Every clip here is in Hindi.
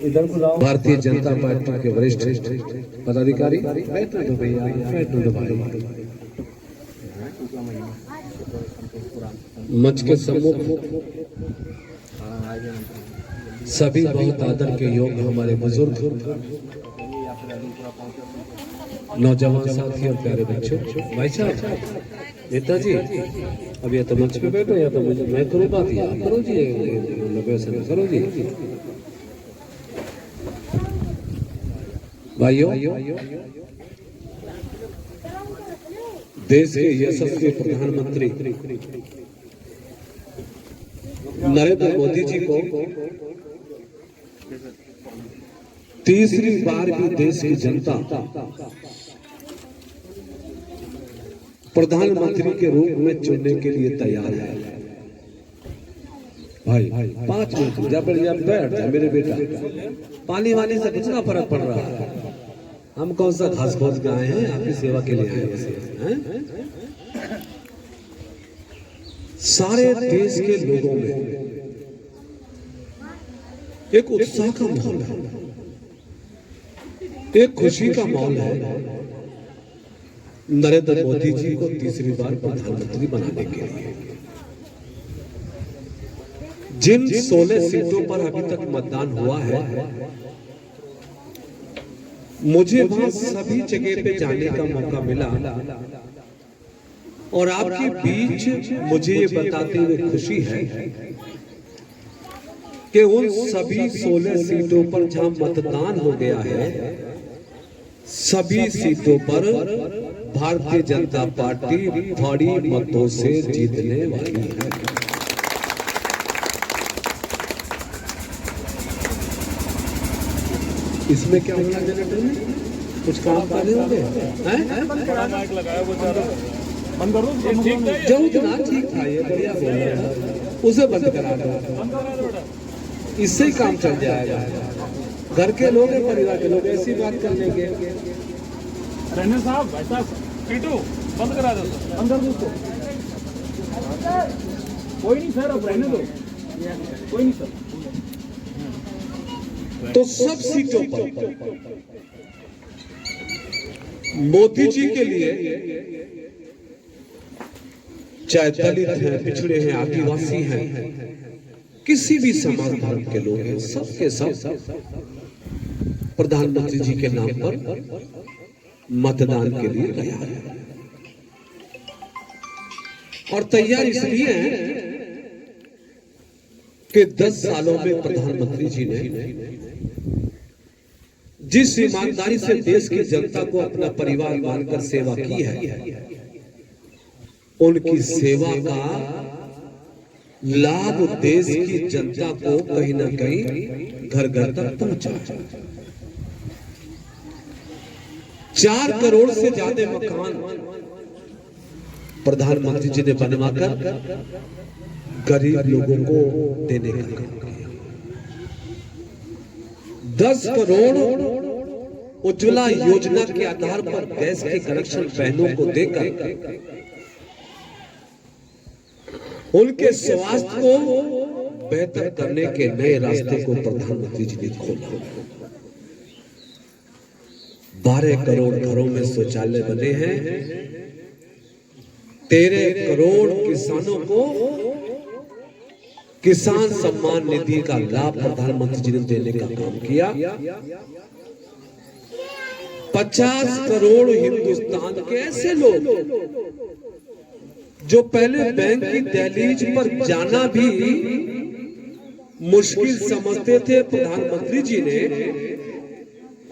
इधर बुलाओ। भारतीय जनता पार्टी के वरिष्ठ पदाधिकारी बैठने दो भैया, बैठने दो भाई। मंच के सम्मुख सभी बहुत आदर के योग्य हमारे बुजुर्ग, नौजवान साथी और प्यारे बच्चों, भाई साहब, नेताजी, अब या तो मंच पे बैठो या तो मैं करूँ बात, या करो जी, करो जी। भाइयों, देश के यशस्वी प्रधानमंत्री नरेंद्र मोदी जी को तीसरी बार भी देश की जनता प्रधानमंत्री के रूप में चुनने के लिए तैयार है। भाई 5 मिनट जब बैठ जा मेरे बेटा, पानी वानी से कुछ ना फर्क पड़ रहा है। हम कौन सा घास खोज के आए हैं, आपकी सेवा के लिए आए हैं। सारे देश के लोगों में एक उत्साह का माहौल है, एक खुशी का माहौल है नरेंद्र मोदी जी को तीसरी बार प्रधानमंत्री बनाने के लिए। जिन 16 सीटों पर अभी तक मतदान हुआ है, मुझे वहां सभी जगह पे जाने का मौका मिला और आपके बीच मुझे ये बताते हुए खुशी है कि उन सभी 16 सीटों पर जहां मतदान हो गया है, सभी सीटों पर भारतीय जनता पार्टी बड़ी मतों से जीतने वाली है। इसमें क्या होना जनरेटर में कुछ काम करने होंगे जो उतना ठीक था, ये बढ़िया बोल रहा है, उसे बंद करा दो, इससे ही काम चल जाएगा। घर के लोग हैं, परिवार के लोग ऐसी बात कर लेंगे। रहने साहब, भाई साहब, टीटू बंद करा दो, अंदर दोस्तों। कोई नहीं सर, अब रहने दो, कोई नहीं सर। तो सब सीटों पर मोदी जी के लिए, चाहे दलित हैं, पिछड़े हैं, आदिवासी हैं, किसी भी समाज धर्म के लोग हैं, सबके सब प्रधानमंत्री जी के नाम पर मतदान के लिए तैयार है। और तैयार इसलिए है कि 10 सालों में प्रधानमंत्री जी ने जिस ईमानदारी से देश की जनता को अपना परिवार मानकर सेवा की है, उनकी सेवा का लाभ देश की जनता को कहीं ना कहीं घर घर तक पहुंचा। 4 करोड़ से ज्यादा मकान प्रधानमंत्री जी ने बनवाकर गरीब लोगों को देने का काम किया। 10 करोड़ उज्ज्वला योजना के आधार पर गैस के कनेक्शन बहनों को देकर उनके स्वास्थ्य को बेहतर करने के नए रास्ते को प्रधानमंत्री जी ने खोला। 12 करोड़ घरों में शौचालय बने हैं। 13 करोड़ किसानों को किसान सम्मान निधि का लाभ प्रधानमंत्री जी ने देने का काम किया। 50 करोड़ हिंदुस्तान के ऐसे लोग जो पहले बैंक की दहलीज पर जाना भी मुश्किल समझते थे, प्रधानमंत्री जी ने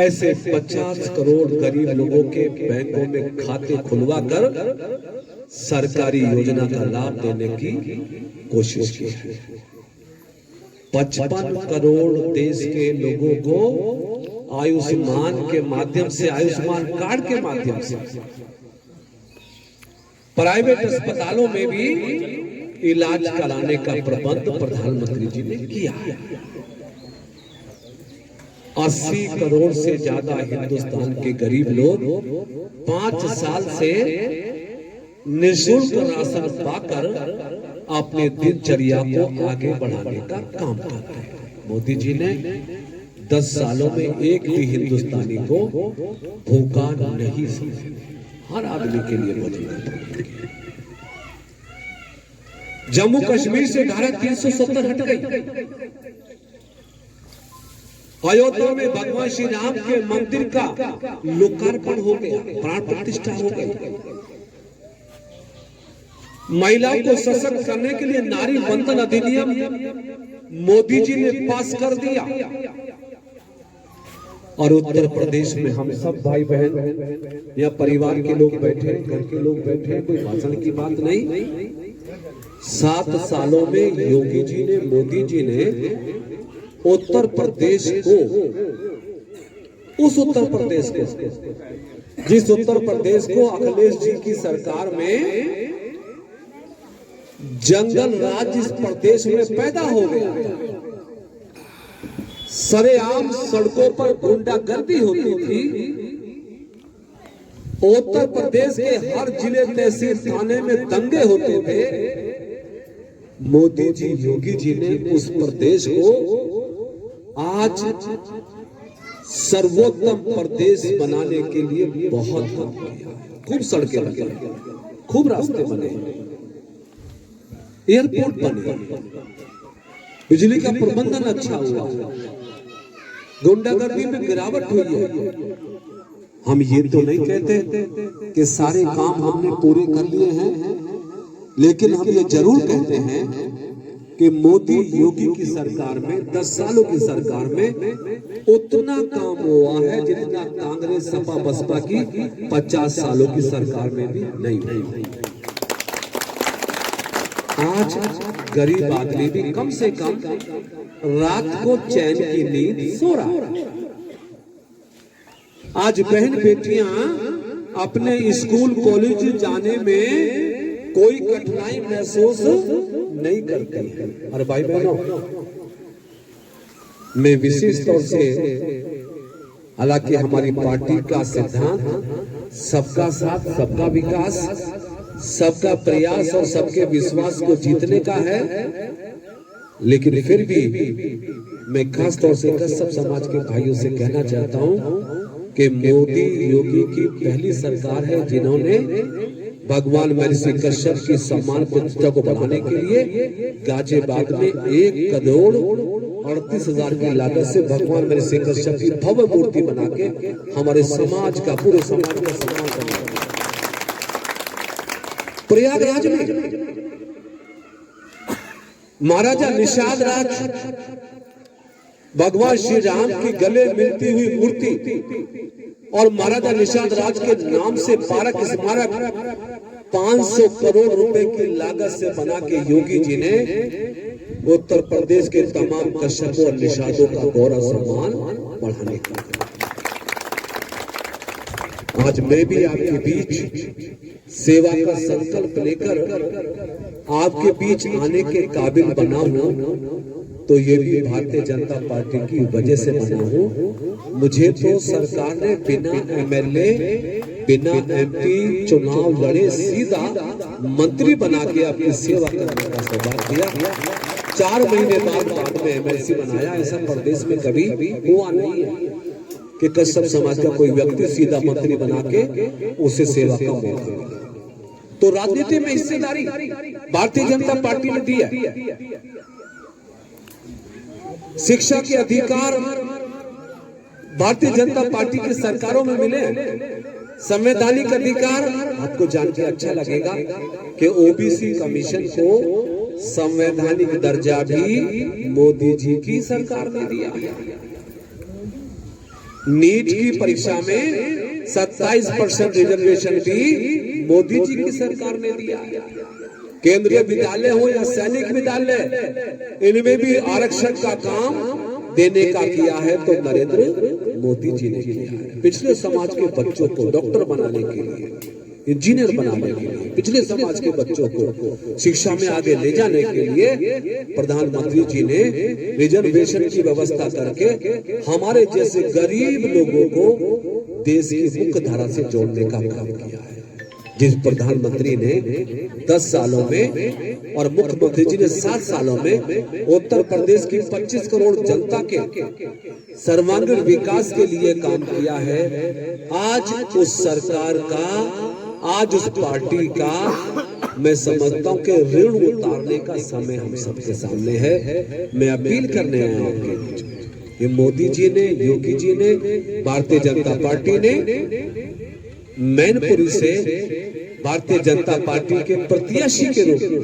ऐसे 50 करोड़ गरीब लोगों के बैंकों में खाते खुलवाकर सरकारी योजना का लाभ देने की कोशिश की है। 55 करोड़ देश के लोगों को आयुष्मान के माध्यम से, आयुष्मान कार्ड के माध्यम से प्राइवेट अस्पतालों में भी इलाज कराने का प्रबंध प्रधानमंत्री जी ने किया है। 80 करोड़ से ज्यादा हिंदुस्तान के गरीब लोग 5 साल से निःशुल्क राशन पाकर अपने दिनचर्या को आगे बढ़ाने का काम करते हैं। मोदी जी ने 10 सालों में एक भी हिंदुस्तानी को भूखा नहीं सोए। हर आदमी के लिए मौजूद। जम्मू कश्मीर से धारा 370 हट गई। अयोध्या में भगवान श्री राम के मंदिर का लोकार्पण हो गया, प्राण प्रतिष्ठा हो गई। महिलाओं को सशक्त करने के लिए नारी बंधन अधिनियम मोदी जी ने पास कर दिया। और उत्तर प्रदेश में हम सब भाई बहन या परिवार के लोग बैठे, घर के लोग बैठे, कोई भाषण की बात नहीं। 7 सालों में योगी जी ने, मोदी जी ने उत्तर प्रदेश को, उस उत्तर प्रदेश को, जिस उत्तर प्रदेश को अखिलेश जी की सरकार में जंगल राज जिस प्रदेश में पैदा हो गया, सरेआम सड़कों पर गुंडागर्दी होती थी, उत्तर प्रदेश के हर जिले तहसील थाने में दंगे होते थे, मोदी जी, योगी जी ने उस प्रदेश को आज सर्वोत्तम प्रदेश बनाने के लिए बहुत काम किया। खूब सड़कें लगी, खूब रास्ते बने, एयरपोर्ट बने, बिजली का प्रबंधन अच्छा हुआ, गुंडागर्दी में गिरावट हुई है। हम ये तो नहीं कहते कि सारे काम हमने पूरे कर लिए हैं, लेकिन हम ये जरूर कहते हैं कि मोदी योगी की सरकार में, 10 सालों की सरकार में उतना काम हुआ है जितना कांग्रेस सपा बसपा की 50 सालों की सरकार में भी नहीं हुई। आज गरीब आदमी भी कम से कम रात को चैन की नींद सो रहा। आज बहन बेटियां अपने स्कूल कॉलेज जाने में कोई कठिनाई महसूस नहीं करती है। और भाई बहनों, मैं विशेष तौर से, हालांकि हमारी पार्टी का सिद्धांत सबका साथ, सबका विकास, सबका प्रयास और सबके विश्वास को जीतने का है, लेकिन फिर भी मैं खास तौर से कश्यप समाज के भाइयों से कहना चाहता हूं कि मोदी योगी की पहली सरकार है जिन्होंने भगवान महर्षि कश्यप की सम्मान प्रतिष्ठा को बढ़ाने के लिए गाजियाबाद में 1,38,00,000 की लागत से भगवान महर्षि कश्यप की भव्य मूर्ति बना के हमारे समाज का, पूरे समाज का सम्मान करना। प्रयागराज में महाराजा निषाद राज भगवान श्री राम की गले मिलती हुई मूर्ति और महाराजा निषाद राज के नाम से पारक स्मारक 500 करोड़ रुपए की लागत से बना के योगी जी ने उत्तर प्रदेश के तमाम कश्यपों और निषादों का गौरव सम्मान बढ़ाने का। आज मैं भी आपके बीच सेवा का संकल्प लेकर आपके बीच आने के काबिल बना हूं, तो ये भी भारतीय जनता पार्टी की वजह से बना हूं। मुझे तो सरकार ने बिना एमएलए, बिना एमपी चुनाव लड़े सीधा मंत्री बना के अपनी सेवा करने का सौभाग्य दिया। 4 महीने बाद में एमएलसी बनाया। ऐसा प्रदेश में कभी हुआ नहीं है कि कश्यप समाज का कोई व्यक्ति सीधा मंत्री बना के उसे सेवा का मौका मिला। तो राजनीति में हिस्सेदारी भारतीय जनता पार्टी ने दी है। शिक्षा के अधिकार भारतीय जनता पार्टी की सरकारों में मिले। संवैधानिक अधिकार, आपको जान के अच्छा लगेगा कि ओबीसी कमीशन को संवैधानिक दर्जा भी मोदी जी की सरकार ने दिया। नीट की परीक्षा में 27% रिजर्वेशन भी मोदी जी की सरकार ने दिया। केंद्रीय विद्यालय हो या सैनिक विद्यालय, इनमें भी आरक्षण का काम देने का किया है तो नरेंद्र मोदी जी ने किया है। पिछले समाज के बच्चों को डॉक्टर बनाने के लिए, इंजीनियर बनाने के लिए, पिछले समाज के बच्चों को शिक्षा में आगे ले जाने के लिए प्रधानमंत्री जी ने रिजर्वेशन की व्यवस्था करके हमारे जैसे गरीब लोगों को देश की मुख्य धारा से जोड़ने का काम किया है। जिस प्रधानमंत्री ने 10 सालों में और मुख्यमंत्री जी ने 7 सालों में उत्तर प्रदेश की 25 करोड़ जनता के सर्वांगीण विकास के लिए काम किया है, आज उस सरकार का, आज उस पार्टी का मैं समझता हूं कि ऋण उतारने का समय हम सबके सामने है। मैं अपील करने आया हूं आपके बीच, ये मोदी जी ने, योगी जी ने, भारतीय जनता पार्टी ने मैनपुरी से भारतीय जनता पार्टी के प्रत्याशी के रूप में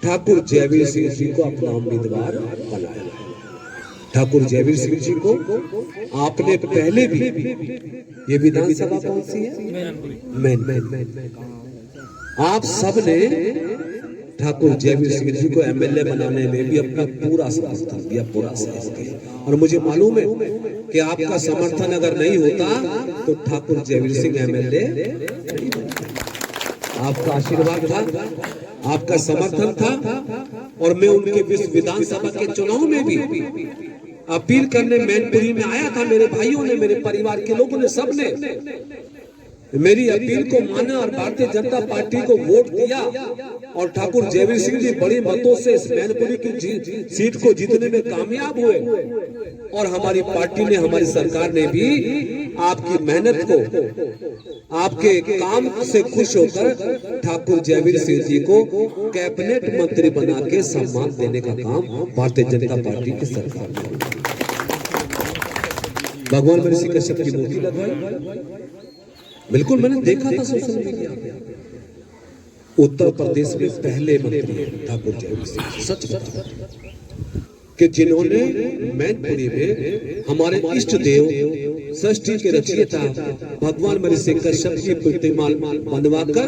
ठाकुर जयवीर सिंह जी को अपना उम्मीदवार बनाया। ठाकुर जयवीर सिंह जी को आपने पहले भी, ये विधानसभा कौन सी है? मैनपुरी। आप सब ने ठाकुर जयवीर सिंह जी को एमएलए बनाने में भी अपना पूरा समर्थन दिया, पूरा सहयोग दिया। और मुझे मालूम है कि आपका समर्थन अगर नहीं होता तो ठाकुर जयवीर सिंह एमएलए नहीं बनता। आपका आशीर्वाद था, आपका समर्थन था, और मैं उनके विधानसभा के चुनाव में भी अपील करने मैनपुरी में आया था। मेरे भाइयों ने, मेरे परिवार के लोगों ने, सबने मेरी अपील को माना और भारतीय जनता पार्टी को वोट दिया, और ठाकुर जयवीर सिंह जी बड़ी मतों से इस मैनपुरी की सीट को जीतने में कामयाब हुए। और हमारी पार्टी ने, हमारी सरकार ने भी आपकी मेहनत को, आपके काम से खुश होकर ठाकुर जयवीर सिंह जी को कैबिनेट मंत्री बना के सम्मान देने का काम भारतीय जनता पार्टी की सरकार ने। भगवान महर्षि कश्यप की मूर्ति लगवाई, बिल्कुल मैंने देखा था सोशल मीडिया पे। उत्तर प्रदेश में पहले मंत्री हैं ठाकुर जयवीर सिंह, सच बता कि जिन्होंने मैनपुरी में हमारे इष्ट देव, सृष्टि के रचयिता भगवान महर्षि कश्यप की प्रतिमा बनवाकर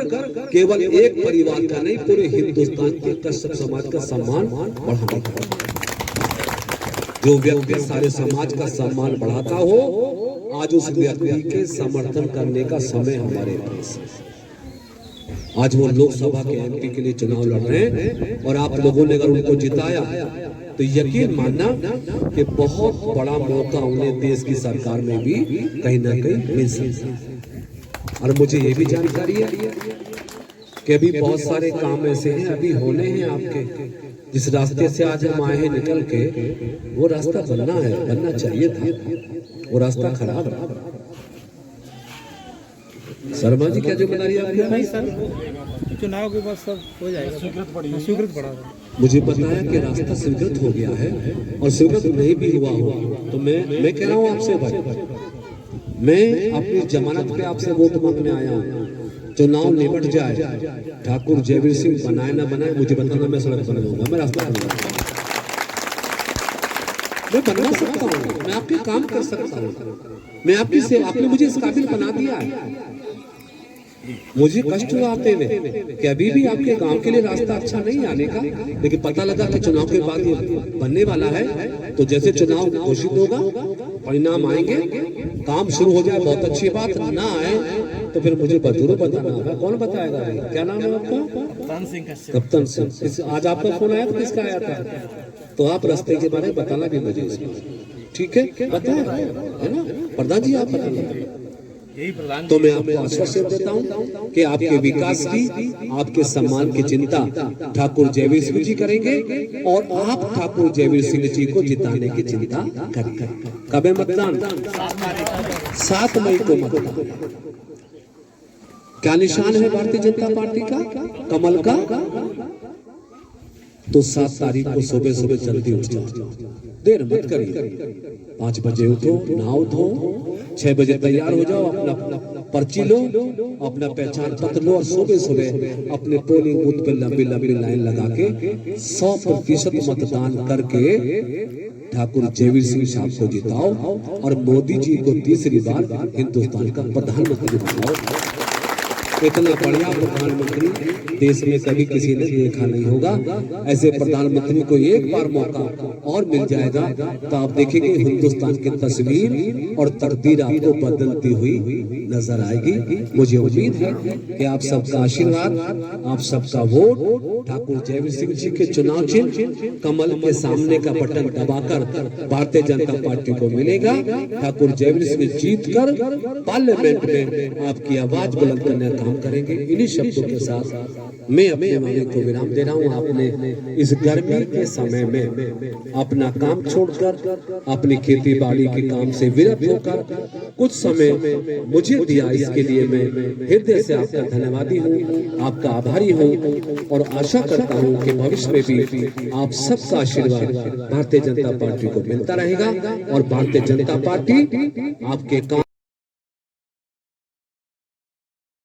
केवल एक परिवार का नहीं, पूरे हिंदुस्तान के कश्यप समाज का सम्मान बढ़ाने का, जो व्यक्ति सारे समाज का सम्मान बढ़ाता हो, आज उस व्यक्ति के समर्थन करने का समय हमारे पास है। आज वो लोकसभा के एमपी के लिए चुनाव लड़ रहे हैं, और आप लोगों ने अगर उनको जिताया तो यकीन मानना कि बहुत बड़ा मौका उन्हें देश की सरकार में भी कहीं ना कहीं मिल सकता है। और मुझे ये भी जानकारी है कि अभी बहुत सारे काम ऐसे हैं, अभी होने हैं आपके, जिस रास्ते से आज हम आए हैं निकल के, वो रास्ता बनना है, बनना चाहिए था, वो रास्ता खराब है। शर्मा जी क्या जो बना रही है आपने? सर चुनाव के बाद सब हो जाएगा, स्वीकृत पड़ा है। मुझे बताया कि रास्ता स्वीकृत हो गया है, और स्वीकृत नहीं भी हुआ हो तो मैं कह रहा हूँ आपसे भाई, मैं अपनी जमानत पे आपसे वोट मांगने आया हूँ। चुनाव निपट जाए, ठाकुर जयवीर सिंह बनाए ना बनाए मुझे बताना, मैं सड़क बनाऊंगा, मैं रास्ता बनाऊंगा, मैं बनवा सकता हूँ, मैं आपके काम कर सकता हूँ, मैं आपकी सेवा, आपने मुझे इस काबिल बना दिया है। मुझे कष्ट हुआ आते में कि अभी भी आपके गांव के लिए रास्ता अच्छा नहीं आने का, लेकिन पता लगा कि चुनाव के बाद ये बनने वाला है, तो जैसे चुनाव घोषित होगा, परिणाम आएंगे, काम शुरू हो जाए, बहुत अच्छी बात, ना आए तो फिर मुझे जरूर बताना होगा। कौन बताएगा? क्या नाम है आपका? कप्तान सिंह। आज आपका फोन आया था, किसका आया था? तो आप रास्ते के बारे में बताना भी मुझे, ठीक है? बताए है ना प्रधान जी, आप बताइए। तो मैं आपको आश्वासन देता हूं कि आपके विकास की, आपके सम्मान की चिंता ठाकुर जयवीर सिंह जी करेंगे, और आप ठाकुर जयवीर सिंह जी को जिताने की चिंता करेंगे। कब है मतदान? 7 मई को मतदान। क्या निशान है भारतीय जनता पार्टी का? कमल का। तो 7 तारीख को सुबह सुबह जल्दी उठ जाओ, देर मत करिए, 5 बजे उठो, नहाओ धो, 6 बजे तैयार हो जाओ, अपना पर्ची लो, अपना पहचान पत्र लो, और सुबह सुबह अपने पोलिंग बूथ पे लंबी लंबी लाइन लगा के 100% मतदान करके ठाकुर जयवीर सिंह साहब को जिताओ, और मोदी जी को तीसरी बार हिंदुस्तान का प्रधानमंत्री बनाओ। इतना बढ़िया प्रधानमंत्री देश में कभी किसी ने देखा नहीं होगा। ऐसे प्रधानमंत्री को एक बार मौका और मिल जाएगा तो आप देखेंगे हिंदुस्तान की तस्वीर और तकदीर आपको बदलती हुई नजर आएगी। मुझे उम्मीद है कि आप सबका आशीर्वाद, आप सबका वोट ठाकुर जयवीर सिंह जी के चुनाव चिन्ह कमल के सामने का बटन दबाकर भारतीय जनता पार्टी को मिलेगा। ठाकुर जयवीर सिंह जीत कर पार्लियामेंट में आपकी आवाज बुलंद करने का काम करेंगे। इन्हीं शब्दों के साथ मैं अपने वाणी को विराम दे रहा हूँ। आपने इस गर्मी के समय में अपना काम छोड़कर अपनी खेती बाड़ी के काम से विरत होकर कुछ समय मुझे दिया, इसके लिए मैं हृदय से आपका धन्यवादी हूँ, आपका आभारी हूँ और आशा करता हूँ कि भविष्य में भी आप सबका आशीर्वाद भारतीय जनता पार्टी को मिलता रहेगा और भारतीय जनता पार्टी आपके काम